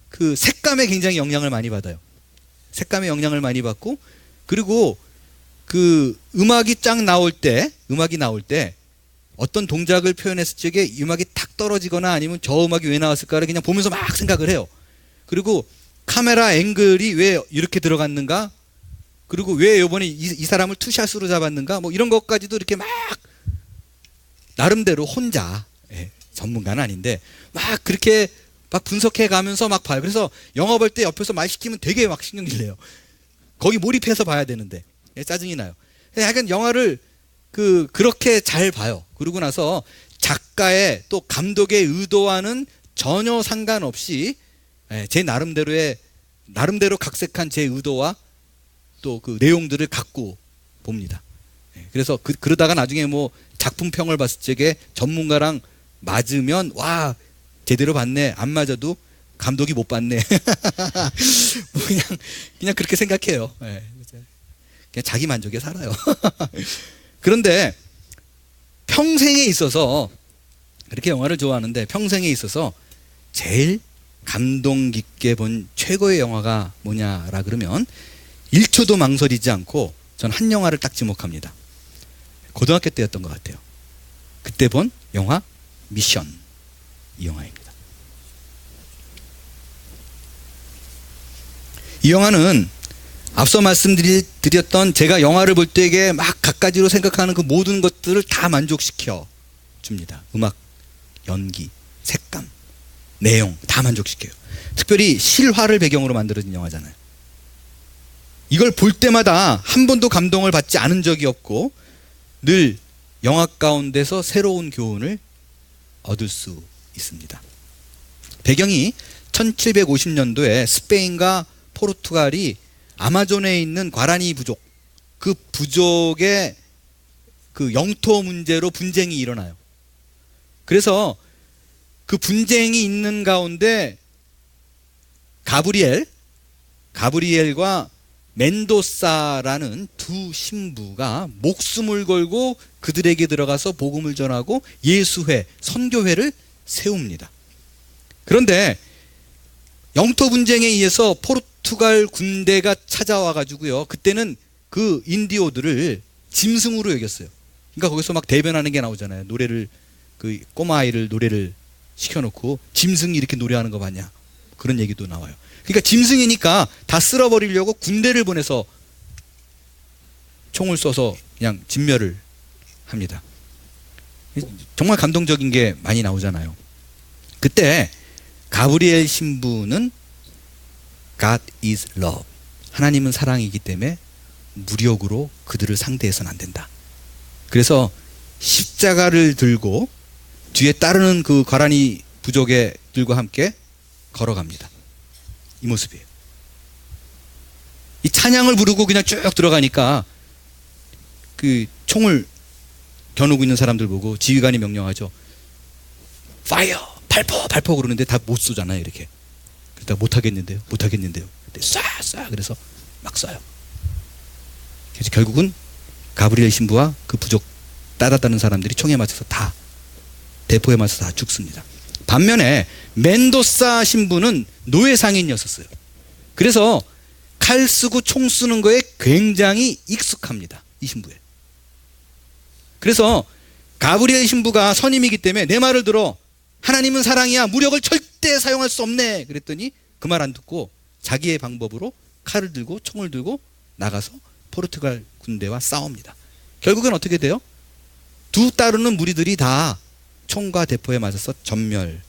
[SPEAKER 1] 그 색감에 굉장히 영향을 많이 받아요. 색감에 영향을 많이 받고, 그리고 그 음악이 나올 때 어떤 동작을 표현했을 적에 음악이 탁 떨어지거나 아니면 저 음악이 왜 나왔을까를 그냥 보면서 막 생각을 해요. 그리고 카메라 앵글이 왜 이렇게 들어갔는가, 그리고 왜 이번에 이 사람을 투샷으로 잡았는가, 뭐 이런 것까지도 이렇게 막 나름대로 혼자, 전문가는 아닌데 막 그렇게 막 분석해 가면서 막 봐요. 그래서 영화 볼 때 옆에서 말 시키면 되게 막 신경질 내요. 거기 몰입해서 봐야 되는데 짜증이 나요. 하여간 영화를 그렇게 잘 봐요. 그러고 나서 작가의 또 감독의 의도와는 전혀 상관없이 제 나름대로 각색한 제 의도와 또 그 내용들을 갖고 봅니다. 그래서 그러다가 나중에 뭐 작품평을 봤을 적에 전문가랑 맞으면 와 제대로 봤네, 안 맞아도 감독이 못 봤네. 뭐 그냥 그렇게 생각해요. 그냥 자기 만족에 살아요. 그런데 평생에 있어서 그렇게 영화를 좋아하는데 평생에 있어서 제일 감동 깊게 본 최고의 영화가 뭐냐라 그러면 1초도 망설이지 않고 전 한 영화를 딱 지목합니다. 고등학교 때였던 것 같아요. 그때 본 영화 미션, 이 영화입니다. 이 영화는 앞서 말씀드렸던 제가 영화를 볼 때에 막 갖가지로 생각하는 그 모든 것들을 다 만족시켜 줍니다. 음악, 연기, 색감, 내용 다 만족시켜요. 특별히 실화를 배경으로 만들어진 영화잖아요. 이걸 볼 때마다 한 번도 감동을 받지 않은 적이 없고 늘 영화 가운데서 새로운 교훈을 얻을 수 있습니다. 배경이 1750년도에 스페인과 포르투갈이 아마존에 있는 과라니 부족, 그 부족의 그 영토 문제로 분쟁이 일어나요. 그래서 그 분쟁이 있는 가운데 가브리엘과 멘도사라는 두 신부가 목숨을 걸고 그들에게 들어가서 복음을 전하고 예수회, 선교회를 세웁니다. 그런데 영토 분쟁에 의해서 포르투갈 군대가 찾아와 가지고요, 그때는 그 인디오들을 짐승으로 여겼어요. 그러니까 거기서 막 대변하는 게 나오잖아요. 노래를, 그 꼬마 아이를 노래를 시켜놓고 짐승이 이렇게 노래하는 거 봤냐, 그런 얘기도 나와요. 그러니까 짐승이니까 다 쓸어버리려고 군대를 보내서 총을 쏘서 그냥 진멸을 합니다. 정말 감동적인 게 많이 나오잖아요. 그때 가브리엘 신부는 God is love, 하나님은 사랑이기 때문에 무력으로 그들을 상대해서는 안 된다. 그래서 십자가를 들고 뒤에 따르는 그 과라니 부족의 들과 함께 걸어갑니다. 이 모습이에요. 이 찬양을 부르고 그냥 쭉 들어가니까 그 총을 겨누고 있는 사람들 보고 지휘관이 명령하죠. 파이어! 발포! 그러는데 다 못 쏘잖아요, 이렇게. 그러다 못하겠는데요. 쏴! 그래서 막 쏴요. 그래서 결국은 가브리엘 신부와 그 부족 따랐다는 사람들이 총에 맞아서 다, 대포에 맞아서 다 죽습니다. 반면에 멘도사 신부는 노예 상인이었어요. 그래서 칼 쓰고 총 쓰는 거에 굉장히 익숙합니다, 이 신부에. 그래서 가브리엘 신부가 선임이기 때문에 내 말을 들어, 하나님은 사랑이야, 무력을 절대 사용할 수 없네, 그랬더니 그 말 안 듣고 자기의 방법으로 칼을 들고 총을 들고 나가서 포르투갈 군대와 싸웁니다. 결국엔 어떻게 돼요? 두 따르는 무리들이 다 총과 대포에 맞아서 전멸합니다.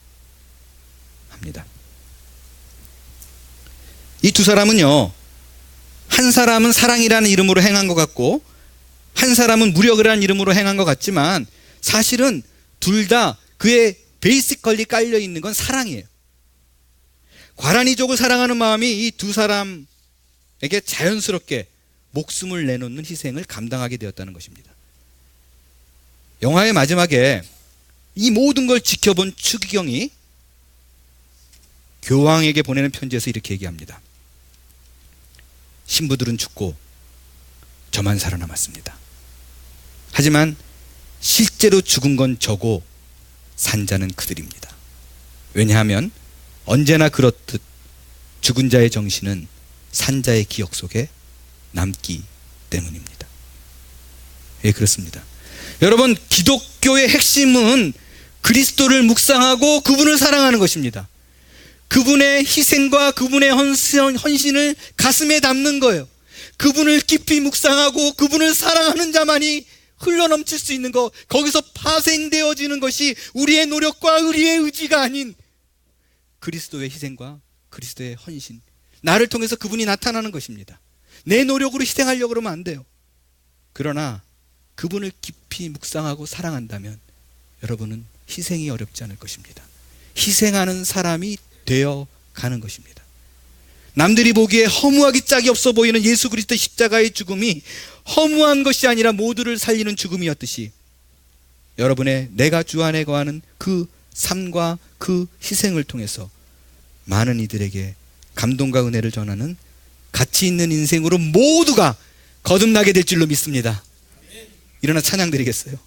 [SPEAKER 1] 이 두 사람은요, 한 사람은 사랑이라는 이름으로 행한 것 같고 한 사람은 무력이라는 이름으로 행한 것 같지만 사실은 둘 다 그의 베이시컬리 깔려 있는 건 사랑이에요. 과라니족을 사랑하는 마음이 이 두 사람에게 자연스럽게 목숨을 내놓는 희생을 감당하게 되었다는 것입니다. 영화의 마지막에 이 모든 걸 지켜본 추기경이 교황에게 보내는 편지에서 이렇게 얘기합니다. 신부들은 죽고 저만 살아남았습니다. 하지만 실제로 죽은 건 저고 산자는 그들입니다. 왜냐하면 언제나 그렇듯 죽은 자의 정신은 산자의 기억 속에 남기 때문입니다. 예, 그렇습니다. 여러분, 기독교의 핵심은 그리스도를 묵상하고 그분을 사랑하는 것입니다. 그분의 희생과 그분의 헌신을 가슴에 담는 거예요. 그분을 깊이 묵상하고 그분을 사랑하는 자만이 흘러넘칠 수 있는 것, 거기서 파생되어지는 것이 우리의 노력과 우리의 의지가 아닌 그리스도의 희생과 그리스도의 헌신, 나를 통해서 그분이 나타나는 것입니다. 내 노력으로 희생하려고 그러면 안 돼요. 그러나 그분을 깊이 묵상하고 사랑한다면 여러분은 희생이 어렵지 않을 것입니다. 희생하는 사람이 되어 가는 것입니다. 남들이 보기에 허무하기 짝이 없어 보이는 예수 그리스도의 십자가의 죽음이 허무한 것이 아니라 모두를 살리는 죽음이었듯이 여러분의 내가 주 안에 거하는 그 삶과 그 희생을 통해서 많은 이들에게 감동과 은혜를 전하는 가치 있는 인생으로 모두가 거듭나게 될 줄로 믿습니다. 일어나 찬양 드리겠어요.